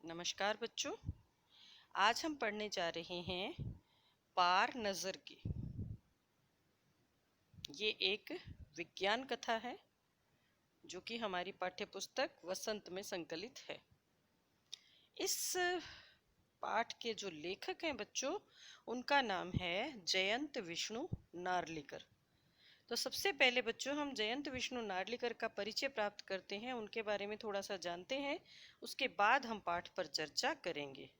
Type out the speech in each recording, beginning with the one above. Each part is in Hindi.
नमस्कार बच्चों। आज हम पढ़ने जा रहे हैं पार नज़र की। ये एक विज्ञान कथा है जो कि हमारी पाठ्य पुस्तक वसंत में संकलित है। इस पाठ के जो लेखक हैं बच्चों, उनका नाम है जयंत विष्णु नार्लिकर। तो सबसे पहले बच्चों हम जयंत विष्णु नार्लिकर का परिचय प्राप्त करते हैं, उनके बारे में थोड़ा सा जानते हैं, उसके बाद हम पाठ पर चर्चा करेंगे।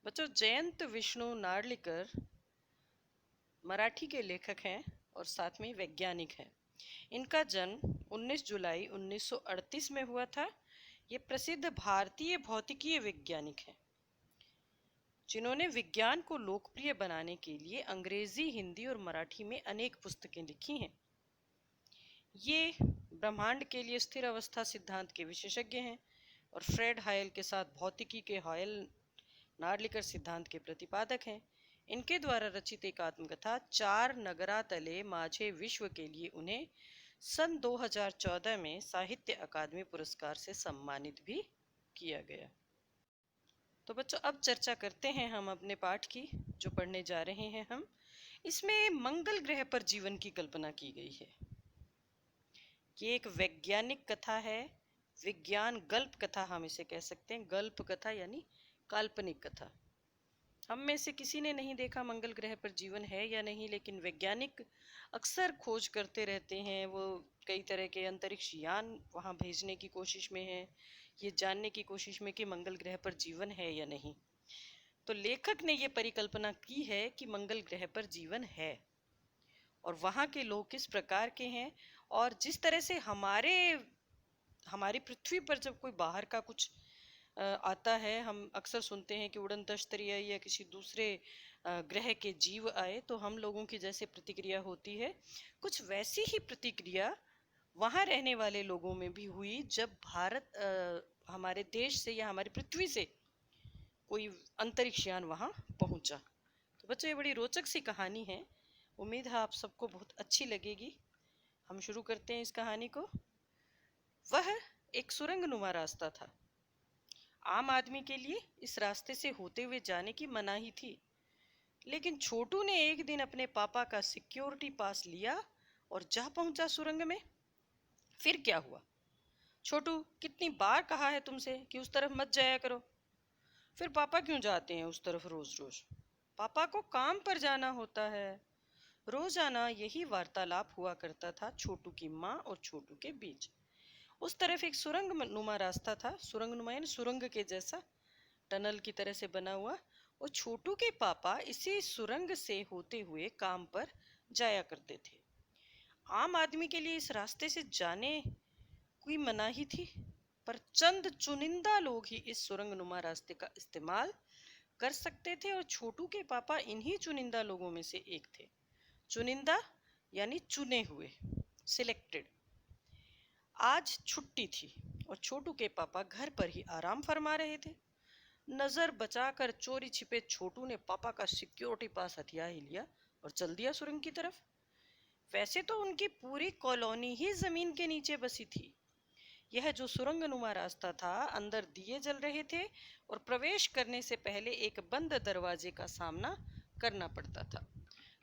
बच्चों, जयंत विष्णु नार्लिकर मराठी के लेखक हैं और साथ में वैज्ञानिक हैं। इनका जन्म 19 जुलाई 1938 में हुआ था। ये प्रसिद्ध भारतीय भौतिकीय वैज्ञानिक हैं जिन्होंने विज्ञान को लोकप्रिय बनाने के लिए अंग्रेजी, हिंदी और मराठी में अनेक पुस्तकें लिखी हैं। ये ब्रह्मांड के लिए स्थिर अवस्था सिद्धांत के विशेषज्ञ हैं और फ्रेड हायल के साथ भौतिकी के हायल नार्लिकर सिद्धांत के प्रतिपादक हैं। इनके द्वारा रचित एक आत्मकथा चार नगरा तले माझे विश्व के लिए उन्हें सन 2014 में साहित्य अकादमी पुरस्कार से सम्मानित भी किया गया। तो बच्चों, अब चर्चा करते हैं हम अपने पाठ की जो पढ़ने जा रहे हैं हम। इसमें मंगल ग्रह पर जीवन की कल्पना की गई है। ये एक वैज्ञानिक कथा है, विज्ञान गल्प कथा हम इसे कह सकते हैं। गल्प कथा यानी काल्पनिक कथा। हम में से किसी ने नहीं देखा मंगल ग्रह पर जीवन है या नहीं, लेकिन वैज्ञानिक अक्सर खोज करते रहते हैं। वो कई तरह के अंतरिक्ष यान वहाँ भेजने की कोशिश में है, ये जानने की कोशिश में कि मंगल ग्रह पर जीवन है या नहीं। तो लेखक ने ये परिकल्पना की है कि मंगल ग्रह पर जीवन है और वहाँ के लोग किस प्रकार के हैं, और जिस तरह से हमारी पृथ्वी पर जब कोई बाहर का कुछ आता है, हम अक्सर सुनते हैं कि उड़न तस्तरी आई या किसी दूसरे ग्रह के जीव आए तो हम लोगों की जैसे प्रतिक्रिया होती है, कुछ वैसी ही प्रतिक्रिया वहाँ रहने वाले लोगों में भी हुई जब हमारे देश से या हमारी पृथ्वी से कोई अंतरिक्ष यान वहाँ पहुँचा। तो बच्चों, ये बड़ी रोचक सी कहानी है। उम्मीद है आप सबको बहुत अच्छी लगेगी। हम शुरू करते हैं इस कहानी को। वह एक सुरंगनुमा रास्ता था। आम आदमी के लिए इस रास्ते से होते हुए जाने की मनाही थी, लेकिन छोटू ने एक दिन अपने पापा का सिक्योरिटी पास लिया और जा पहुंचा सुरंग में। फिर क्या हुआ? छोटू, कितनी बार कहा है तुमसे कि उस तरफ मत जाया करो। फिर पापा क्यों जाते हैं उस तरफ रोज रोज? पापा को काम पर जाना होता है। रोजाना यही वार्तालाप हुआ करता था छोटू की माँ और छोटू के बीच। उस तरफ एक सुरंग नुमा रास्ता था। सुरंग नुमा यानी सुरंग के जैसा, टनल की तरह से बना हुआ। और छोटू के पापा इसी सुरंग से होते हुए काम पर जाया करते थे। आम आदमी के लिए इस रास्ते से जाने कोई मनाही थी, पर चंद चुनिंदा लोग ही इस सुरंग नुमा रास्ते का इस्तेमाल कर सकते थे और छोटू के पापा इन्हीं चुनिंदा लोगों में से एक थे। चुनिंदा यानी चुने हुए, सिलेक्टेड। आज छुट्टी थी और छोटू के पापा घर पर ही आराम फरमा रहे थे। नजर बचाकर चोरी छिपे छोटू ने पापा का सिक्योरिटी पास हथिया ही लिया और चल दिया सुरंग की तरफ। वैसे तो उनकी पूरी कॉलोनी ही जमीन के नीचे बसी थी। यह जो सुरंगनुमा रास्ता था, अंदर दिए जल रहे थे और प्रवेश करने से पहले एक बंद दरवाजे का सामना करना पड़ता था।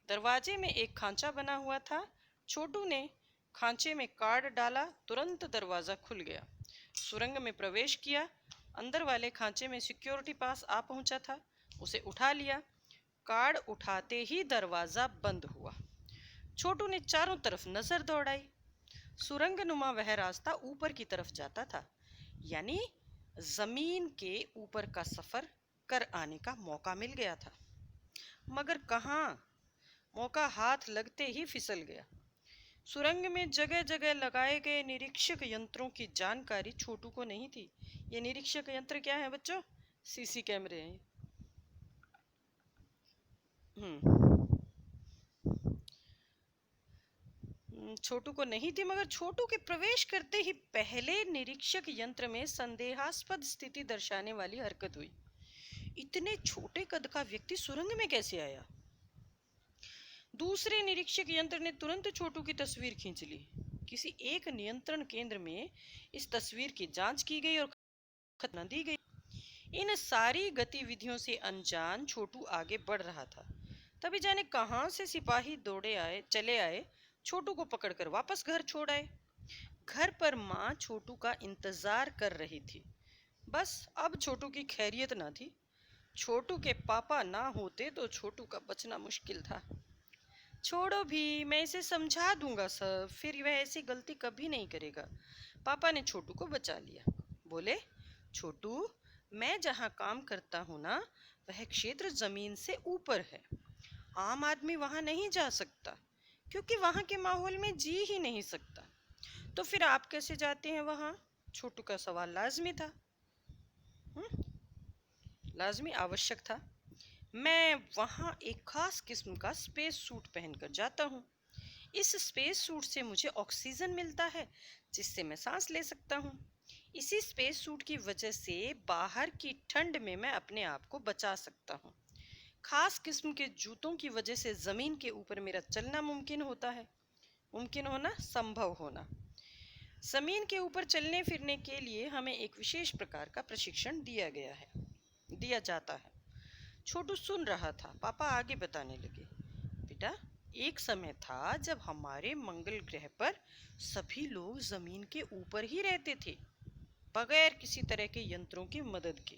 दरवाजे में एक खांचा बना हुआ था। छोटू ने खांचे में कार्ड डाला, तुरंत दरवाजा खुल गया। सुरंग में प्रवेश किया। अंदर वाले खांचे में सिक्योरिटी पास आ पहुंचा था। उसे उठा लिया। कार्ड उठाते ही दरवाजा बंद हुआ। छोटू ने चारों तरफ नजर दौड़ाई। सुरंग नुमा वह रास्ता ऊपर की तरफ जाता था, यानी जमीन के ऊपर का सफर कर आने का मौका मिल गया था। मगर कहाँ, मौका हाथ लगते ही फिसल गया। सुरंग में जगह जगह लगाए गए निरीक्षक यंत्रों की जानकारी छोटू को नहीं थी। ये निरीक्षक यंत्र क्या है बच्चों? सीसी कैमरे हैं। छोटू को नहीं थी, मगर छोटू के प्रवेश करते ही पहले निरीक्षक यंत्र में संदेहास्पद स्थिति दर्शाने वाली हरकत हुई। इतने छोटे कद का व्यक्ति सुरंग में कैसे आया? दूसरे निरीक्षक यंत्र ने तुरंत छोटू की तस्वीर खींच ली। किसी एक नियंत्रण केंद्र में इस तस्वीर की जांच की गई और खतना दी गई। इन सारी गतिविधियों से अनजान छोटू आगे बढ़ रहा था। तभी जाने कहां से सिपाही चले आए, छोटू को पकड़कर वापस घर छोड़ आए। घर पर माँ छोटू का इंतजार कर रही थी। बस अब छोटू की खैरियत ना थी। छोटू के पापा ना होते तो छोटू का बचना मुश्किल था। छोड़ो भी, मैं इसे समझा दूंगा सब, फिर वह ऐसी गलती कभी नहीं करेगा। पापा ने छोटू को बचा लिया। बोले, छोटू, मैं जहाँ काम करता हूँ ना, वह क्षेत्र जमीन से ऊपर है। आम आदमी वहां नहीं जा सकता, क्योंकि वहां के माहौल में जी ही नहीं सकता। तो फिर आप कैसे जाते हैं वहां? छोटू का सवाल लाजमी था। लाजमी, आवश्यक था। मैं वहां एक खास किस्म का स्पेस सूट पहनकर जाता हूँ। इस स्पेस सूट से मुझे ऑक्सीजन मिलता है, जिससे मैं सांस ले सकता हूँ। इसी स्पेस सूट की वजह से बाहर की ठंड में मैं अपने आप को बचा सकता हूँ। खास किस्म के जूतों की वजह से जमीन के ऊपर मेरा चलना मुमकिन होता है। मुमकिन होना, संभव होना। जमीन के ऊपर चलने फिरने के लिए हमें एक विशेष प्रकार का प्रशिक्षण दिया जाता है। छोटू सुन रहा था। पापा आगे बताने लगे, बेटा, एक समय था जब हमारे मंगल ग्रह पर सभी लोग जमीन के ऊपर ही रहते थे, बगैर किसी तरह के यंत्रों की मदद के,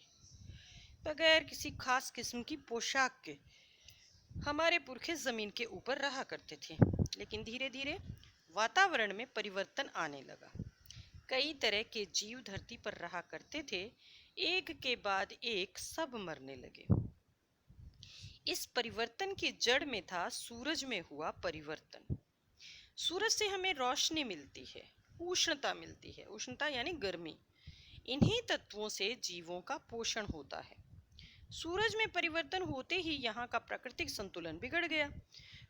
बगैर किसी खास किस्म की पोशाक के। हमारे पुरखे जमीन के ऊपर रहा करते थे। लेकिन धीरे धीरे वातावरण में परिवर्तन आने लगा। कई तरह के जीव धरती पर रहा करते थे। एक के बाद एक सब मरने लगे। इस परिवर्तन की जड़ में था सूरज में हुआ परिवर्तन। सूरज से हमें रोशनी मिलती है, उष्णता मिलती है। उष्णता यानी गर्मी। इन्हीं तत्वों से जीवों का पोषण होता है। सूरज में परिवर्तन होते ही यहाँ का प्राकृतिक संतुलन बिगड़ गया।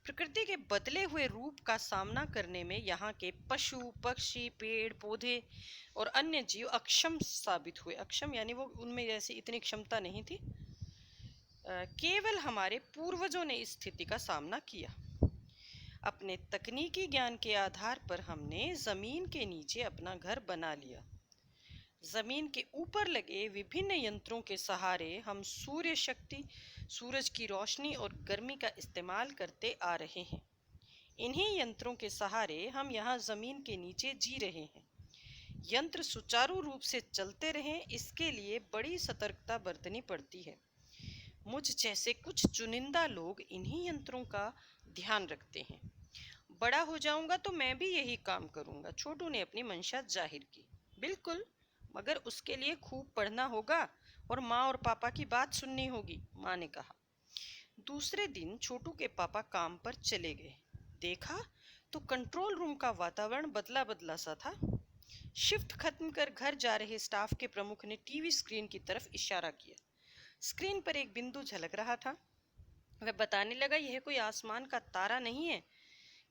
प्रकृति के बदले हुए रूप का सामना करने में यहाँ के पशु पक्षी, पेड़ पौधे और अन्य जीव अक्षम साबित हुए। अक्षम यानी वो, उनमें जैसे इतनी क्षमता नहीं थी। केवल हमारे पूर्वजों ने इस स्थिति का सामना किया। अपने तकनीकी ज्ञान के आधार पर हमने जमीन के नीचे अपना घर बना लिया। जमीन के ऊपर लगे विभिन्न यंत्रों के सहारे हम सूर्य शक्ति, सूरज की रोशनी और गर्मी का इस्तेमाल करते आ रहे हैं। इन्हीं यंत्रों के सहारे हम यहाँ जमीन के नीचे जी रहे हैं। यंत्र सुचारू रूप से चलते रहें, इसके लिए बड़ी सतर्कता बरतनी पड़ती है। मुझ जैसे कुछ चुनिंदा लोग इन्हीं यंत्रों का ध्यान रखते हैं। बड़ा हो जाऊंगा तो मैं भी यही काम करूंगा, छोटू ने अपनी मंशा जाहिर की। बिल्कुल, मगर उसके लिए खूब पढ़ना होगा और माँ और पापा की बात सुननी होगी, माँ ने कहा। दूसरे दिन छोटू के पापा काम पर चले गए। देखा तो कंट्रोल रूम का वातावरण बदला बदला सा था। शिफ्ट खत्म कर घर जा रहे स्टाफ के प्रमुख ने टीवी स्क्रीन की तरफ इशारा किया। स्क्रीन पर एक बिंदु झलक रहा था। वह बताने लगा, यह कोई आसमान का तारा नहीं है,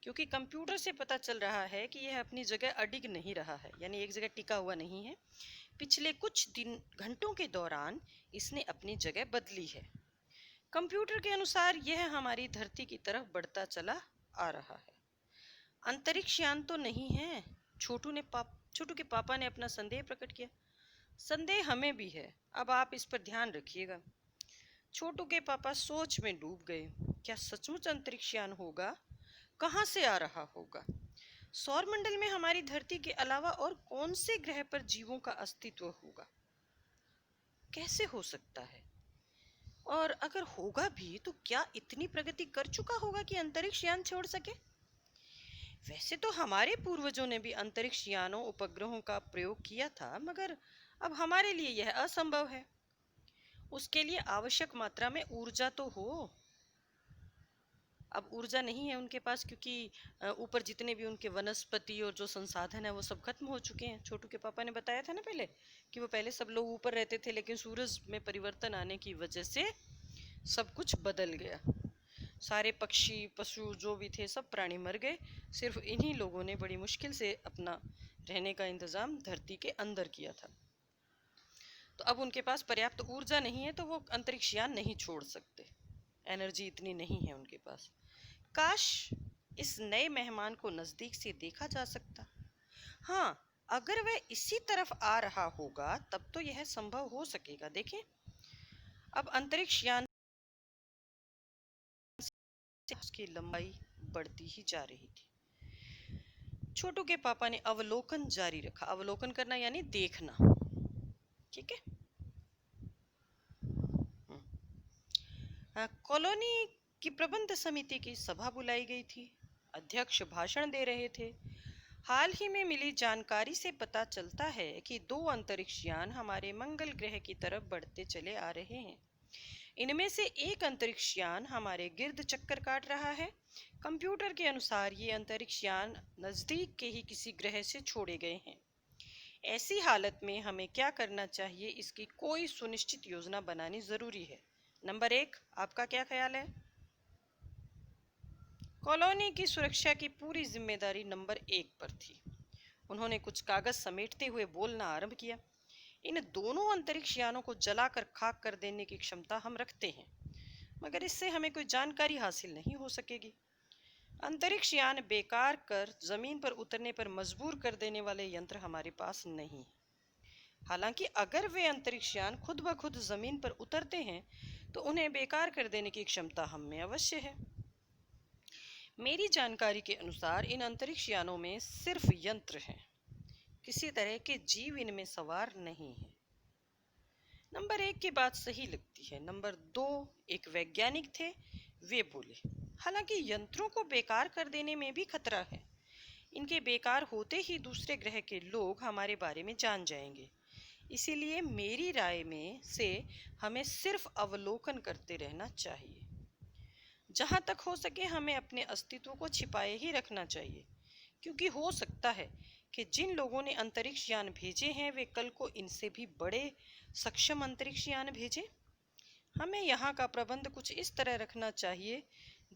क्योंकि कंप्यूटर से पता चल रहा है कि यह अपनी जगह अडिग नहीं रहा है, यानी एक जगह टिका हुआ नहीं है। पिछले कुछ घंटों के दौरान इसने अपनी जगह बदली है। कंप्यूटर के अनुसार यह हमारी धरती की तरफ बढ़ता चला आ रहा है। अंतरिक्ष यान तो नहीं है? छोटू के पापा ने अपना संदेह प्रकट किया। संदेह हमें भी है, अब आप इस पर ध्यान रखिएगा। छोटू के पापा सोच में डूब गए। क्या सचमुच अंतरिक्ष यान होगा? कहाँ से आ रहा होगा? सौरमंडल में हमारी धरती के अलावा और कौन से ग्रह पर जीवों का अस्तित्व होगा? कैसे हो सकता है? और अगर होगा भी तो क्या इतनी प्रगति कर चुका होगा कि अंतरिक्ष यान छोड़ सके? वैसे तो हमारे पूर्वजों ने भी अंतरिक्ष यानों, उपग्रहों का प्रयोग किया था, मगर अब हमारे लिए यह असंभव है। उसके लिए आवश्यक मात्रा में ऊर्जा तो हो। अब ऊर्जा नहीं है उनके पास, क्योंकि ऊपर जितने भी उनके वनस्पति और जो संसाधन है वो सब खत्म हो चुके हैं। छोटू के पापा ने बताया था ना पहले कि वो पहले सब लोग ऊपर रहते थे, लेकिन सूरज में परिवर्तन आने की वजह से सब कुछ बदल गया। सारे पक्षी पशु जो भी थे सब प्राणी मर गए। सिर्फ इन्हीं लोगों ने बड़ी मुश्किल से अपना रहने का इंतजाम धरती के अंदर किया था। तो अब उनके पास पर्याप्त ऊर्जा नहीं है, तो वो अंतरिक्ष यान नहीं छोड़ सकते। एनर्जी इतनी नहीं है उनके पास। काश इस नए मेहमान को नजदीक से देखा जा सकता। हाँ, अगर वह इसी तरफ आ रहा होगा तब तो यह संभव हो सकेगा। देखें, अब अंतरिक्ष यान उसकी लंबाई बढ़ती ही जा रही थी। छोटू के पापा ने अवलोकन जारी रखा। अवलोकन करना यानी देखना, ठीक है। कॉलोनी की प्रबंध समिति की सभा बुलाई गई थी। अध्यक्ष भाषण दे रहे थे। हाल ही में मिली जानकारी से पता चलता है कि 2 अंतरिक्ष यान हमारे मंगल ग्रह की तरफ बढ़ते चले आ रहे हैं। इनमें से एक अंतरिक्ष यान हमारे गिर्द चक्कर काट रहा है। कंप्यूटर के अनुसार ये अंतरिक्ष यान नजदीक के ही किसी ग्रह से छोड़े गए हैं। ऐसी हालत में हमें क्या करना चाहिए, इसकी कोई सुनिश्चित योजना बनानी जरूरी है। नंबर 1, आपका क्या ख्याल है? कॉलोनी की सुरक्षा की पूरी जिम्मेदारी नंबर 1 पर थी। उन्होंने कुछ कागज समेटते हुए बोलना आरंभ किया। इन दोनों अंतरिक्ष यानों को जलाकर खाक कर देने की क्षमता हम रखते हैं, मगर इससे हमें कोई जानकारी हासिल नहीं हो सकेगी। अंतरिक्ष यान बेकार कर जमीन पर उतरने पर मजबूर कर देने वाले यंत्र हमारे पास नहीं। हालांकि अगर वे अंतरिक्ष यान खुद ब खुद जमीन पर उतरते हैं तो उन्हें बेकार कर देने की क्षमता हम में अवश्य है। मेरी जानकारी के अनुसार इन अंतरिक्ष यानों में सिर्फ यंत्र हैं, किसी तरह के जीव इनमें सवार नहीं है। नंबर 1 की बात सही लगती है। नंबर 2, एक वैज्ञानिक थे, वे बोले, हालांकि यंत्रों को बेकार कर देने में भी खतरा है। इनके बेकार होते ही दूसरे ग्रह के लोग हमारे बारे में जान जाएंगे। इसीलिए मेरी राय में से हमें सिर्फ अवलोकन करते रहना चाहिए। जहां तक हो सके हमें अपने अस्तित्व को छिपाए ही रखना चाहिए, क्योंकि हो सकता है कि जिन लोगों ने अंतरिक्ष यान भेजे हैं वे कल को इनसे भी बड़े सक्षम अंतरिक्ष यान भेजें। हमें यहाँ का प्रबंध कुछ इस तरह रखना चाहिए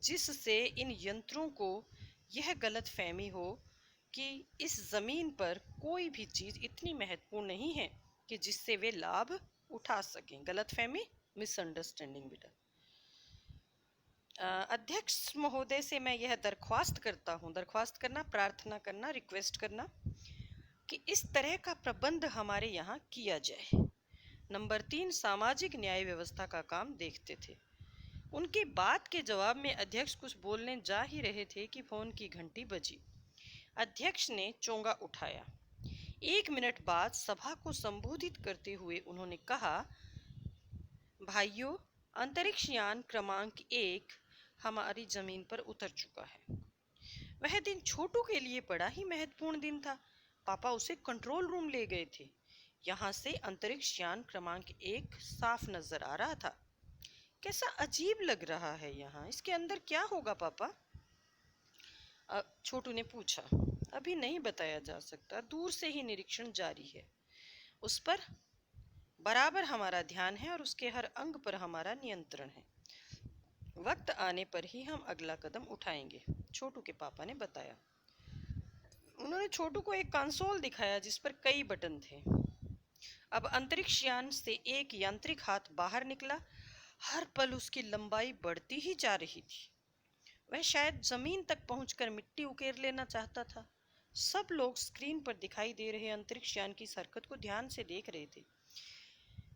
जिससे इन यंत्रों को यह गलत फहमी हो कि इस जमीन पर कोई भी चीज इतनी महत्वपूर्ण नहीं है कि जिससे वे लाभ उठा सकें। गलत फहमी, मिसअंडरस्टैंडिंग बेटा। अध्यक्ष महोदय से मैं यह दरख्वास्त करता हूँ, दरख्वास्त करना, प्रार्थना करना, रिक्वेस्ट करना कि इस तरह का प्रबंध हमारे यहाँ किया जाए। नंबर 3, सामाजिक न्याय व्यवस्था का काम देखते थे। उनकी बात के जवाब में अध्यक्ष कुछ बोलने जा ही रहे थे कि फोन की घंटी बजी। अध्यक्ष ने चोंगा उठाया। 1 मिनट बाद सभा को संबोधित करते हुए उन्होंने कहा, भाइयों, अंतरिक्ष यान क्रमांक 1 हमारी जमीन पर उतर चुका है। वह दिन छोटू के लिए बड़ा ही महत्वपूर्ण दिन था। पापा उसे कंट्रोल रूम ले गए थे। यहाँ से अंतरिक्ष यान क्रमांक 1 साफ नजर आ रहा था। कैसा अजीब लग रहा है यहाँ, इसके अंदर क्या होगा पापा? छोटू ने पूछा। अभी नहीं बताया जा सकता, दूर से ही निरीक्षण जारी है। उस पर बराबर हमारा ध्यान है और उसके हर अंग पर हमारा नियंत्रण है। वक्त आने पर ही हम अगला कदम उठाएंगे, छोटू के पापा ने बताया। उन्होंने छोटू को एक कंसोल दिखाया जिस पर कई बटन थे। अब अंतरिक्ष यान से एक यांत्रिक हाथ बाहर निकला। हर पल उसकी लंबाई बढ़ती ही जा रही थी। वह शायद जमीन तक पहुंचकर मिट्टी उकेर लेना चाहता था। सब लोग स्क्रीन पर दिखाई दे रहे अंतरिक्ष यान की हरकत को ध्यान से देख रहे थे,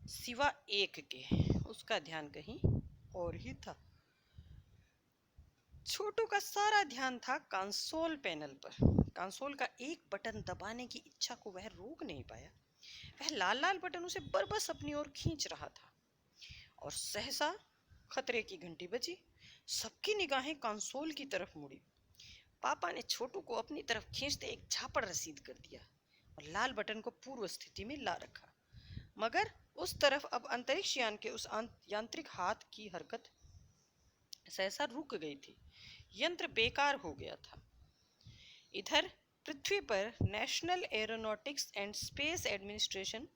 सिवा एक के। उसका ध्यान कहीं और ही था। छोटू का सारा ध्यान था कंसोल पैनल पर। कंसोल का एक बटन दबाने की इच्छा को वह रोक नहीं पाया। वह लाल लाल बटन उसे बरबस अपनी ओर खींच रहा था और सहसा खतरे की घंटी बजी। सबकी निगाहें कंसोल की तरफ मुड़ी। पापा ने छोटू को अपनी तरफ खींचते एक झापड़ रसीद कर दिया और लाल बटन को पूर्व स्थिति में ला रखा। मगर उस तरफ अब अंतरिक्ष यान के उस यांत्रिक हाथ की हरकत सहसा रुक गई थी। यंत्र बेकार हो गया था। इधर पृथ्वी पर national aeronautics and space administration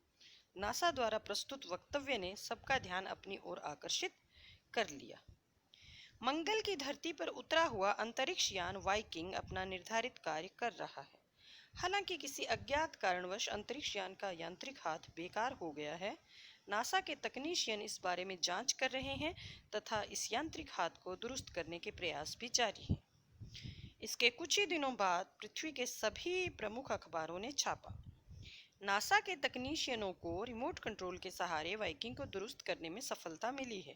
NASA द्वारा प्रस्तुत वक्तव्य ने सबका ध्यान अपनी ओर आकर्षित कर लिया। मंगल की धरती पर उतरा हुआ अंतरिक्ष यान वाइकिंग अपना निर्धारित कार्य कर रहा है। हालांकि किसी अज्ञात कारणवश अंतरिक्ष यान का यांत्रिक हाथ बेकार हो गया है। नासा के तकनीशियन इस बारे में जांच कर रहे हैं तथा इस यांत्रिक हाथ को दुरुस्त करने के प्रयास भी जारी हैं। इसके कुछ ही दिनों बाद पृथ्वी के सभी प्रमुख अखबारों ने छापा। नासा के तकनीशियनों को रिमोट कंट्रोल के सहारे वाइकिंग को दुरुस्त करने में सफलता मिली है।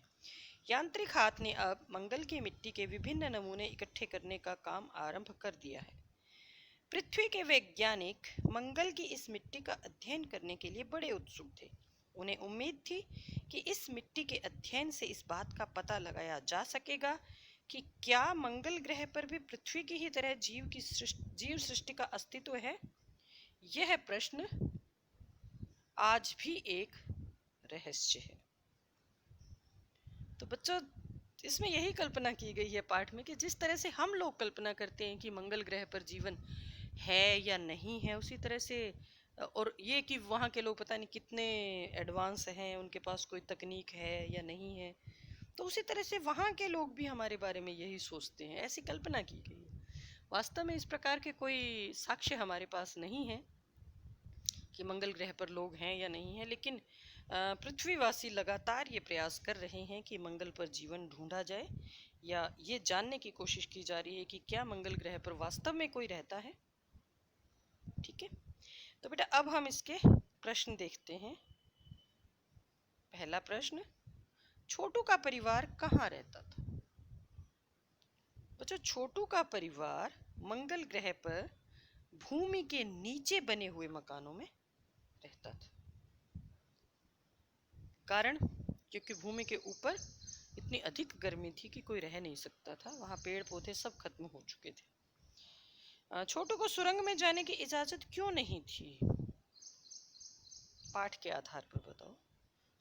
यांत्रिक हाथ ने अब मंगल की मिट्टी के विभिन्न नमूने इकट्ठे करने का काम आरंभ कर दिया है। पृथ्वी के वैज्ञानिक मंगल की इस मिट्टी का अध्ययन करने के लिए बड़े उत्सुक थे। उन्हें उम्मीद थी कि इस मिट्टी के अध्ययन से इस बात का पता लगाया जा सकेगा कि क्या मंगल ग्रह पर भी पृथ्वी की ही तरह जीव सृष्टि का अस्तित्व है। यह प्रश्न आज भी एक रहस्य है। तो बच्चों, इसमें यही कल्पना की गई है पाठ में कि जिस तरह से हम लोग कल्पना करते हैं कि मंगल ग्रह पर जीवन है या नहीं है, उसी तरह से और ये कि वहाँ के लोग पता नहीं कितने एडवांस हैं, उनके पास कोई तकनीक है या नहीं है, तो उसी तरह से वहाँ के लोग भी हमारे बारे में यही सोचते हैं, ऐसी कल्पना की गई है। वास्तव में इस प्रकार के कोई साक्ष्य हमारे पास नहीं है कि मंगल ग्रह पर लोग हैं या नहीं है, लेकिन पृथ्वीवासी लगातार ये प्रयास कर रहे हैं कि मंगल पर जीवन ढूंढा जाए, या ये जानने की कोशिश की जा रही है कि क्या मंगल ग्रह पर वास्तव में कोई रहता है। ठीक है, तो बेटा अब हम इसके प्रश्न देखते हैं। पहला प्रश्न, छोटू का परिवार कहाँ रहता था? बच्चों, छोटू का परिवार मंगल ग्रह पर भूमि के नीचे बने हुए मकानों में रहता था। कारण, क्योंकि भूमि के ऊपर इतनी अधिक गर्मी थी कि कोई रह नहीं सकता था, वहाँ पेड़ पौधे सब खत्म हो चुके थे। छोटू को सुरंग में जाने की इजाजत क्यों नहीं थी? पाठ के आधार पर बताओ।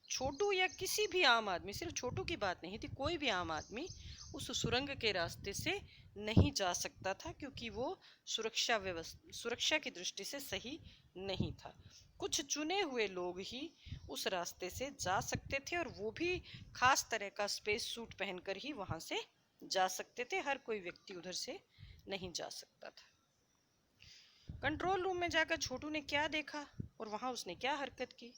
छोटू या किसी भी आम आदमी, सिर्फ छोटू की बात नहीं थी, कोई भी आम आदमी उस सुरंग के रास्ते से नहीं जा सकता था, क्योंकि वो सुरक्षा की दृष्टि से सही नहीं था। कुछ चुने हुए लोग ही उस रास्ते से जा सकते थे, और वो भी खास तरह का स्पेस सूट पहनकर ही वहां से जा सकते थे। हर कोई व्यक्ति उधर से नहीं जा सकता था। कंट्रोल रूम में जाकर छोटू ने क्या देखा और वहां उसने क्या हरकत की?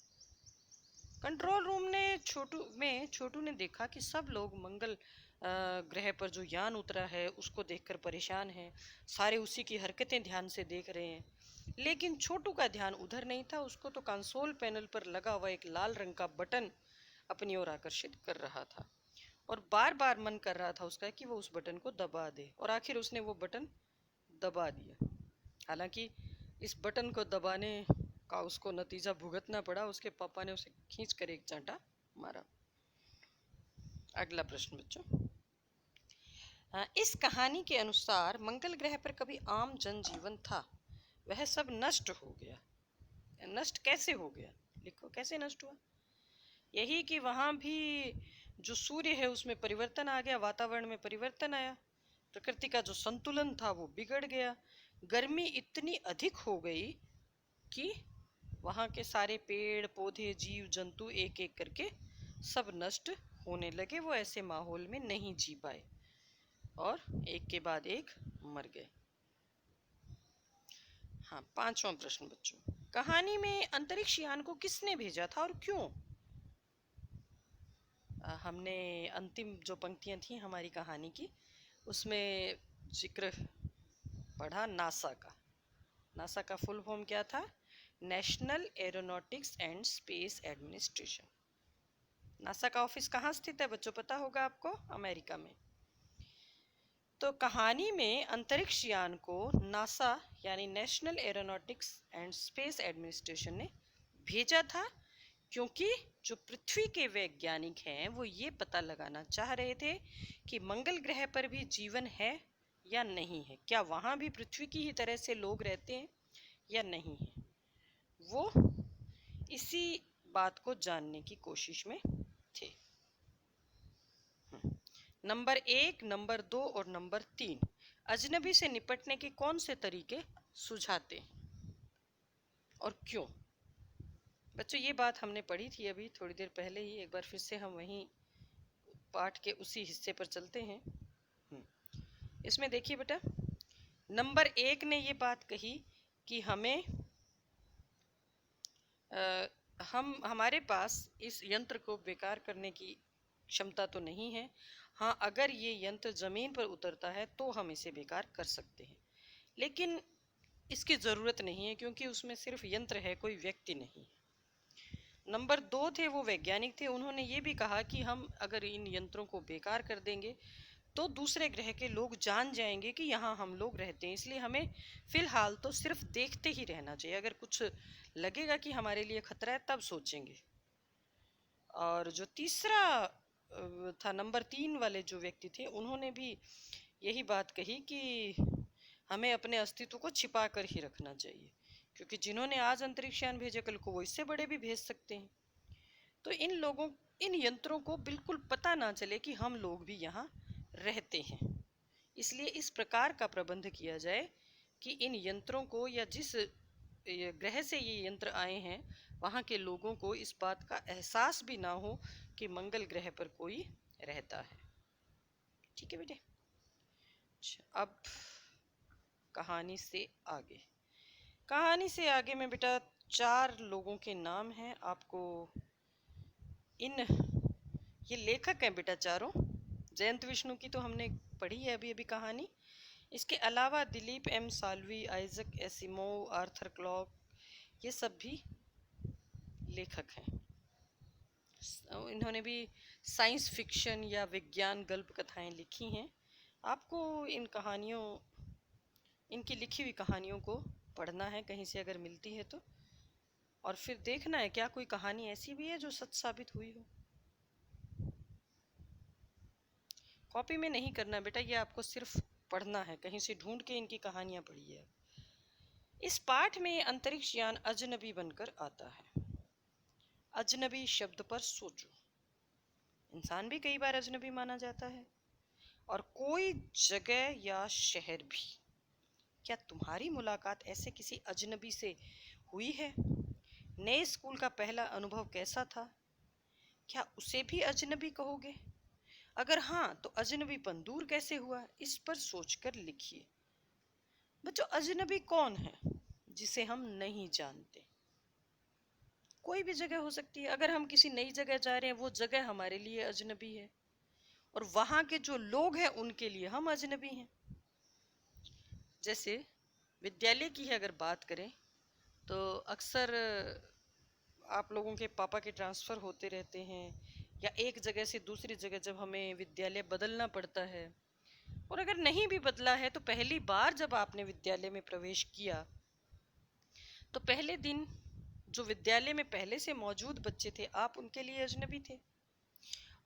कंट्रोल रूम ने छोटू ने देखा कि सब लोग मंगल ग्रह पर जो यान उतरा है उसको देखकर परेशान हैं। सारे उसी की हरकतें ध्यान से देख रहे हैं, लेकिन छोटू का ध्यान उधर नहीं था। उसको तो कंसोल पैनल पर लगा हुआ एक लाल रंग का बटन अपनी ओर आकर्षित कर रहा था, और बार बार मन कर रहा था उसका कि वो उस बटन को दबा दे, और आखिर उसने वो बटन दबा दिया। हालांकि इस बटन को दबाने का उसको नतीजा भुगतना पड़ा। उसके पापा ने उसे खींच कर एक चांटा मारा। अगला प्रश्न बच्चों, इस कहानी के अनुसार मंगल ग्रह पर कभी आम जनजीवन था, वह सब नष्ट हो गया। नष्ट कैसे हो गया? लिखो, कैसे नष्ट हुआ? यही कि वहां भी जो सूर्य है उसमें परिवर्तन आ गया, वातावरण में परिवर्तन आया, प्रकृति का जो संतुलन था वो बिगड़ गया। गर्मी इतनी अधिक हो गई कि वहाँ के सारे पेड़ पौधे जीव जंतु एक एक करके सब नष्ट होने लगे। वो ऐसे माहौल में नहीं जी पाए और एक के बाद एक मर गए। हाँ, पांचवा प्रश्न बच्चों, कहानी में अंतरिक्ष यान को किसने भेजा था और क्यों? हमने अंतिम जो पंक्तियां थी हमारी कहानी की, उसमें जिक्र पढ़ा नासा का। नासा का फुल फॉर्म क्या था? National aeronautics and space administration. NASA का ऑफिस कहाँ स्थित है बच्चों, पता होगा आपको? अमेरिका में। तो कहानी में अंतरिक्ष यान को नासा यानी national aeronautics and space administration ने भेजा था, क्योंकि जो पृथ्वी के वैज्ञानिक हैं वो ये पता लगाना चाह रहे थे कि मंगल ग्रह पर भी जीवन है या नहीं है, क्या वहाँ भी पृथ्वी की ही तरह से लोग रहते हैं या नहीं है। वो इसी बात को जानने की कोशिश में थे। नंबर 1, नंबर 2 और नंबर 3 अजनबी से निपटने के कौन से तरीके सुझाते और क्यों? बच्चों, ये बात हमने पढ़ी थी अभी थोड़ी देर पहले ही। एक बार फिर से हम वहीं पाठ के उसी हिस्से पर चलते हैं। इसमें देखिए बेटा, नंबर 1 ने ये बात कही कि हमारे पास इस यंत्र को बेकार करने की क्षमता तो नहीं है। हाँ, अगर ये यंत्र जमीन पर उतरता है तो हम इसे बेकार कर सकते हैं, लेकिन इसकी ज़रूरत नहीं है, क्योंकि उसमें सिर्फ यंत्र है, कोई व्यक्ति नहीं। नंबर 2 थे, वो वैज्ञानिक थे। उन्होंने ये भी कहा कि हम अगर इन यंत्रों को बेकार कर देंगे तो दूसरे ग्रह के लोग जान जाएंगे कि यहाँ हम लोग रहते हैं, इसलिए हमें फिलहाल तो सिर्फ देखते ही रहना चाहिए। अगर कुछ लगेगा कि हमारे लिए खतरा है तब सोचेंगे। और जो तीसरा था, नंबर 3 वाले जो व्यक्ति थे, उन्होंने भी यही बात कही कि हमें अपने अस्तित्व को छिपा कर ही रखना चाहिए, क्योंकि जिन्होंने आज अंतरिक्ष यान भेजे कल को वो इससे बड़े भी भेज सकते हैं। तो इन यंत्रों को बिल्कुल पता ना चले कि हम लोग भी यहाँ रहते हैं। इसलिए इस प्रकार का प्रबंध किया जाए कि इन यंत्रों को, या जिस ग्रह से ये यंत्र आए हैं, वहाँ के लोगों को इस बात का एहसास भी ना हो कि मंगल ग्रह पर कोई रहता है। ठीक है बेटे। अच्छा, अब कहानी से आगे। कहानी से आगे में बेटा 4 लोगों के नाम हैं। आपको ये लेखक हैं बेटा चारों। जयंत विष्णु की तो हमने पढ़ी है अभी अभी कहानी। इसके अलावा Dilip M Salvi, Isaac Asimov, Arthur Clarke, ये सब भी लेखक हैं। इन्होंने भी साइंस फिक्शन या विज्ञान गल्प कथाएं लिखी हैं। आपको इनकी लिखी हुई कहानियों को पढ़ना है कहीं से अगर मिलती है तो, और फिर देखना है क्या कोई कहानी ऐसी भी है जो सच साबित हुई हो। कॉपी में नहीं करना बेटा, ये आपको सिर्फ पढ़ना है, कहीं से ढूंढ के इनकी कहानियां पढ़िए। इस पाठ में अंतरिक्ष यान अजनबी बनकर आता है। अजनबी शब्द पर सोचो। इंसान भी कई बार अजनबी माना जाता है, और कोई जगह या शहर भी। क्या तुम्हारी मुलाकात ऐसे किसी अजनबी से हुई है? नए स्कूल का पहला अनुभव कैसा था? क्या उसे भी अजनबी कहोगे? अगर हाँ, तो अजनबीपन दूर कैसे हुआ, इस पर सोचकर लिखिए। बच्चों, अजनबी कौन है जिसे हम नहीं जानते? कोई भी जगह हो सकती है। अगर हम किसी नई जगह जा रहे हैं, वो जगह हमारे लिए अजनबी है, और वहाँ के जो लोग हैं उनके लिए हम अजनबी हैं। जैसे विद्यालय की अगर बात करें तो अक्सर आप लोगों के पापा के ट्रांसफ़र होते रहते हैं, या एक जगह से दूसरी जगह जब हमें विद्यालय बदलना पड़ता है, और अगर नहीं भी बदला है तो पहली बार जब आपने विद्यालय में प्रवेश किया तो पहले दिन जो विद्यालय में पहले से मौजूद बच्चे थे, आप उनके लिए अजनबी थे,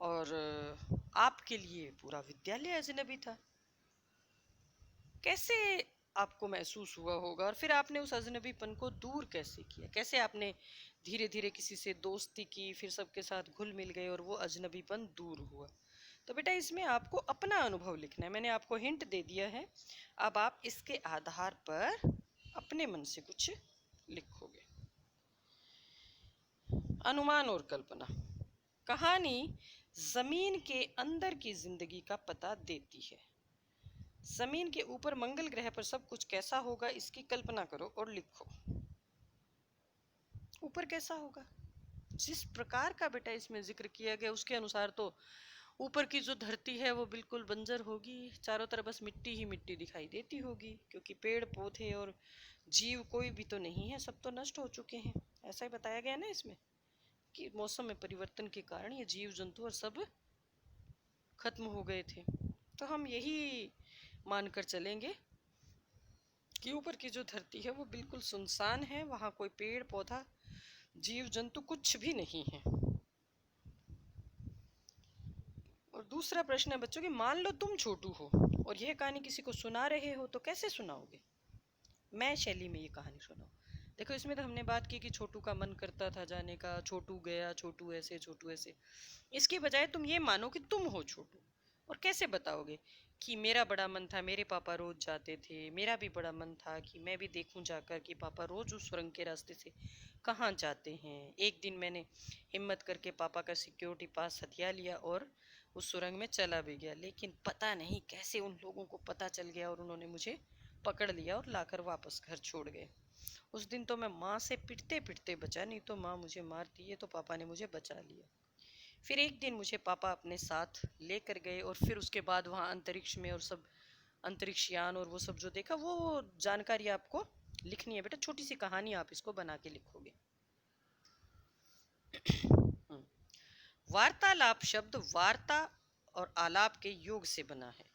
और आपके लिए पूरा विद्यालय अजनबी था। कैसे आपको महसूस हुआ होगा, और फिर आपने उस अजनबीपन को दूर कैसे किया? कैसे आपने धीरे धीरे किसी से दोस्ती की, फिर सबके साथ घुल मिल गए और वो अजनबीपन दूर हुआ? तो बेटा इसमें आपको अपना अनुभव लिखना है। मैंने आपको हिंट दे दिया है, अब आप इसके आधार पर अपने मन से कुछ लिखोगे। अनुमान और कल्पना। कहानी जमीन के अंदर की जिंदगी का पता देती है। जमीन के ऊपर मंगल ग्रह पर सब कुछ कैसा होगा, इसकी कल्पना करो और लिखो। ऊपर कैसा होगा? जिस प्रकार का बेटा इसमें जिक्र किया गया उसके अनुसार तो ऊपर की जो धरती है वो बिल्कुल बंजर होगी, चारों तरफ बस मिट्टी ही मिट्टी दिखाई देती होगी, क्योंकि पेड़ पौधे और जीव कोई भी तो नहीं है, सब तो नष्ट हो चुके हैं। ऐसा ही बताया गया ना इसमें कि मौसम में परिवर्तन के कारण ये जीव जंतु और सब खत्म हो गए थे। तो हम यही मानकर चलेंगे कि ऊपर की जो धरती है वो बिल्कुल सुनसान है, वहाँ कोई पेड़ पौधा जीव जंतु कुछ भी नहीं है। और दूसरा प्रश्न है बच्चों कि मान लो तुम छोटू हो और यह कहानी किसी को सुना रहे हो, तो कैसे सुनाओगे? मैं शैली में ये कहानी सुनाओ। देखो इसमें तो हमने बात की कि छोटू का मन करता था जाने का, छोटू गया, छोटू ऐसे छोटू ऐसे। इसके बजाय तुम ये मानो कि तुम हो छोटू, और कैसे बताओगे कि मेरा बड़ा मन था, मेरे पापा रोज जाते थे, मेरा भी बड़ा मन था कि मैं भी देखूं जाकर कि पापा रोज उस सुरंग के रास्ते से कहाँ जाते हैं। एक दिन मैंने हिम्मत करके पापा का सिक्योरिटी पास हथिया लिया और उस सुरंग में चला भी गया, लेकिन पता नहीं कैसे उन लोगों को पता चल गया और उन्होंने मुझे पकड़ लिया और लाकर वापस घर छोड़ गए। उस दिन तो मैं माँ से पिटते पिटते बचा, नहीं तो माँ मुझे मारती है, तो पापा ने मुझे बचा लिया। फिर एक दिन मुझे पापा अपने साथ लेकर गए, और फिर उसके बाद वहाँ अंतरिक्ष में और सब अंतरिक्ष यान और वो सब जो देखा वो जानकारी आपको लिखनी है बेटा, छोटी सी कहानी आप इसको बना के लिखोगे। वार्तालाप शब्द वार्ता और आलाप के योग से बना है।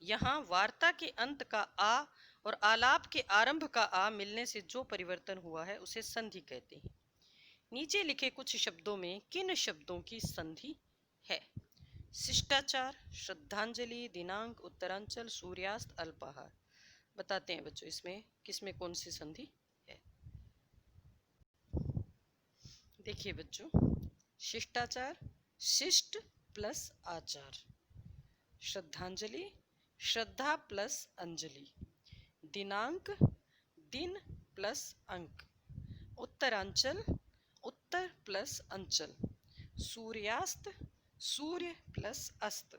यहाँ वार्ता के अंत का आ और आलाप के आरंभ का आ मिलने से जो परिवर्तन हुआ है उसे संधि कहते हैं। नीचे लिखे कुछ शब्दों में किन शब्दों की संधि है? शिष्टाचार, श्रद्धांजलि, दिनांक, उत्तरांचल, सूर्यास्त, अल्पाहार। बताते हैं बच्चों इसमें किसमें कौन सी संधि है। देखिए बच्चों, शिष्टाचार शिष्ट प्लस आचार, श्रद्धांजलि श्रद्धा प्लस अंजलि, दिनांक दिन प्लस अंक, उत्तरांचल उत्तर प्लस अंचल, सूर्यास्त सूर्य प्लस अस्त,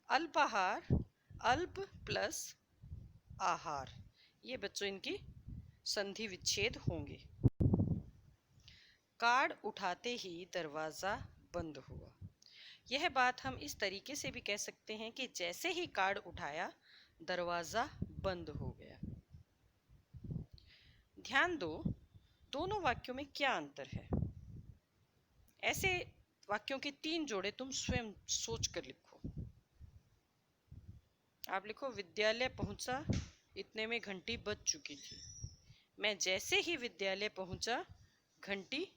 अल्पाहार अल्प प्लस आहार। ये बच्चों इनकी संधि विच्छेद होंगे। कार्ड उठाते ही दरवाजा बंद हुआ। यह बात हम इस तरीके से भी कह सकते हैं कि जैसे ही कार्ड उठाया दरवाजा बंद हो गया। ध्यान दो, दोनों वाक्यों में क्या अंतर है। ऐसे वाक्यों के 3 जोड़े तुम स्वयं सोच कर लिखो। आप लिखो, विद्यालय पहुंचा, इतने में घंटी बज चुकी थी। मैं जैसे ही विद्यालय पहुंचा घंटी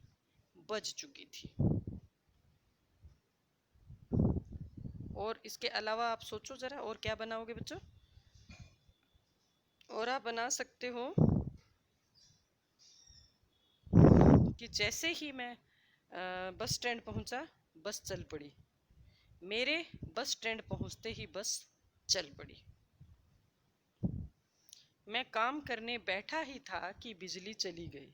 बज चुकी थी। और इसके अलावा आप सोचो जरा, और क्या बनाओगे बच्चों? और आप बना सकते हो कि जैसे ही मैं बस स्टैंड पहुंचा बस चल पड़ी, मेरे बस स्टैंड पहुंचते ही बस चल पड़ी, मैं काम करने बैठा ही था कि बिजली चली गई,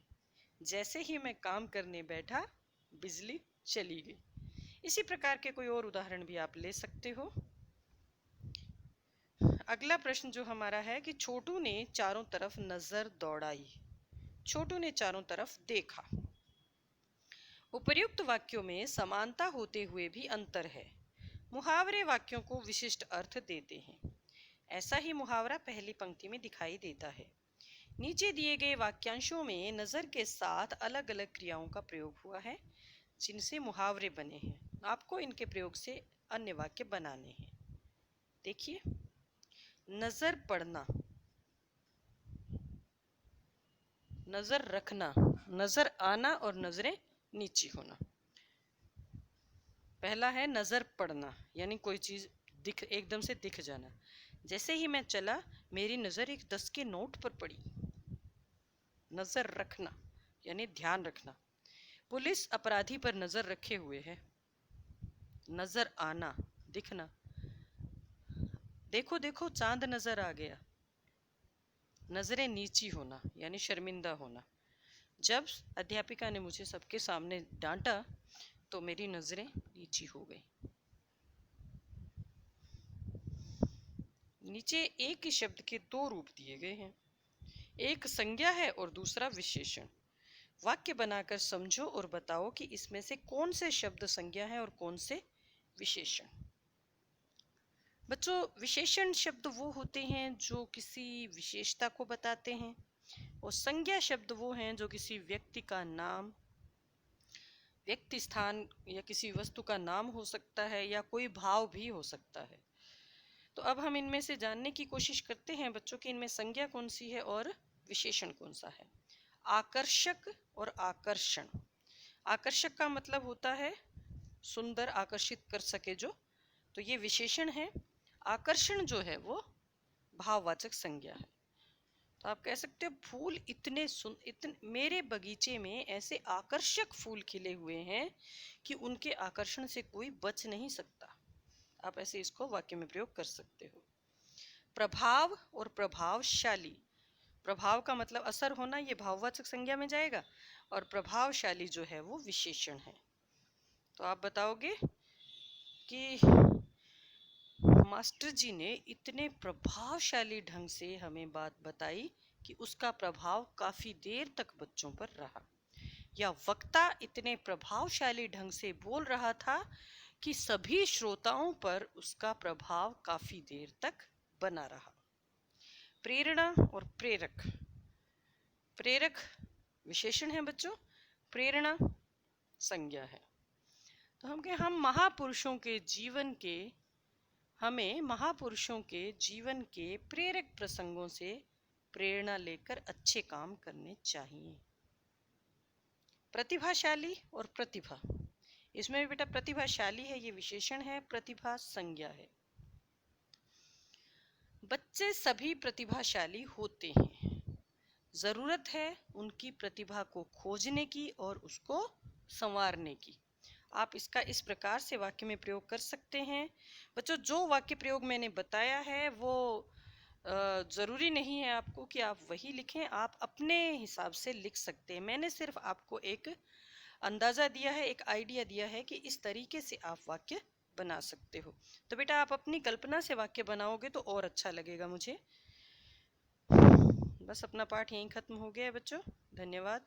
जैसे ही मैं काम करने बैठा बिजली चली गई। इसी प्रकार के कोई और उदाहरण भी आप ले सकते हो। अगला प्रश्न जो हमारा है कि छोटू ने चारों तरफ नजर दौड़ाई। छोटू ने चारों तरफ देखा। उपर्युक्त वाक्यों में समानता होते हुए भी अंतर है। मुहावरे वाक्यों को विशिष्ट अर्थ देते हैं। ऐसा ही मुहावरा पहली पंक्ति में दिखाई देता है। नीचे दिए गए वाक्यांशों में नजर के साथ अलग अलग क्रियाओं का प्रयोग हुआ है जिनसे मुहावरे बने हैं। आपको इनके प्रयोग से अन्य वाक्य बनाने हैं। देखिए, नजर पड़ना, नजर रखना, नजर आना और नजरें नीची होना। पहला है नजर पड़ना, यानी कोई चीज दिख, एकदम से दिख जाना। जैसे ही मैं चला मेरी नजर एक 10 के नोट पर पड़ी। नजर रखना यानी ध्यान रखना, पुलिस अपराधी पर नजर रखे हुए है। नजर आना, दिखना, देखो देखो चांद नजर आ गया। नजरें नीची होना यानी शर्मिंदा होना। जब अध्यापिका ने मुझे सबके सामने डांटा तो मेरी नजरें नीची हो गई। नीचे एक ही शब्द के 2 रूप दिए गए हैं, एक संज्ञा है और दूसरा विशेषण। वाक्य बनाकर समझो और बताओ कि इसमें से कौन से शब्द संज्ञा है और कौन से विशेषण। बच्चों, विशेषण शब्द वो होते हैं जो किसी विशेषता को बताते हैं, और संज्ञा शब्द वो हैं जो किसी व्यक्ति का नाम, व्यक्ति, स्थान या किसी वस्तु का नाम हो सकता है या कोई भाव भी हो सकता है। तो अब हम इनमें से जानने की कोशिश करते हैं बच्चों कि इनमें संज्ञा कौन सी है और विशेषण कौन सा है। आकर्षक और आकर्षण। आकर्षक का मतलब होता है सुंदर, आकर्षित कर सके जो, तो ये विशेषण है। आकर्षण जो है वो भाववाचक संज्ञा है। तो आप कह सकते हो फूल इतने मेरे बगीचे में ऐसे आकर्षक फूल खिले हुए हैं कि उनके आकर्षण से कोई बच नहीं सकता। आप ऐसे इसको वाक्य में प्रयोग कर सकते हो। प्रभाव और प्रभावशाली। प्रभाव का मतलब असर होना, ये भाववाचक संज्ञा में जाएगा, और प्रभावशाली जो है वो विशेषण है। तो आप बताओगे कि मास्टर जी ने इतने प्रभावशाली ढंग से हमें बात बताई कि उसका प्रभाव काफी देर तक बच्चों पर रहा, या वक्ता इतने प्रभावशाली ढंग से बोल रहा था कि सभी श्रोताओं पर उसका प्रभाव काफी देर तक बना रहा। प्रेरणा और प्रेरक। प्रेरक विशेषण है बच्चों, प्रेरणा संज्ञा है। तो हम कहें हम महापुरुषों के जीवन के, हमें महापुरुषों के जीवन के प्रेरक प्रसंगों से प्रेरणा लेकर अच्छे काम करने चाहिए। प्रतिभाशाली और प्रतिभा, इसमें भी बेटा प्रतिभाशाली है, ये विशेषण है, प्रतिभा संज्ञा है। बच्चे सभी प्रतिभाशाली होते हैं, जरूरत है उनकी प्रतिभा को खोजने की और उसको संवारने की। आप इसका इस प्रकार से वाक्य में प्रयोग कर सकते हैं। बच्चों जो वाक्य प्रयोग मैंने बताया है वो ज़रूरी नहीं है आपको कि आप वही लिखें, आप अपने हिसाब से लिख सकते हैं। मैंने सिर्फ आपको एक अंदाज़ा दिया है, एक आइडिया दिया है कि इस तरीके से आप वाक्य बना सकते हो। तो बेटा आप अपनी कल्पना से वाक्य बनाओगे तो और अच्छा लगेगा मुझे। बस अपना पाठ यहीं ख़त्म हो गया है बच्चों, धन्यवाद।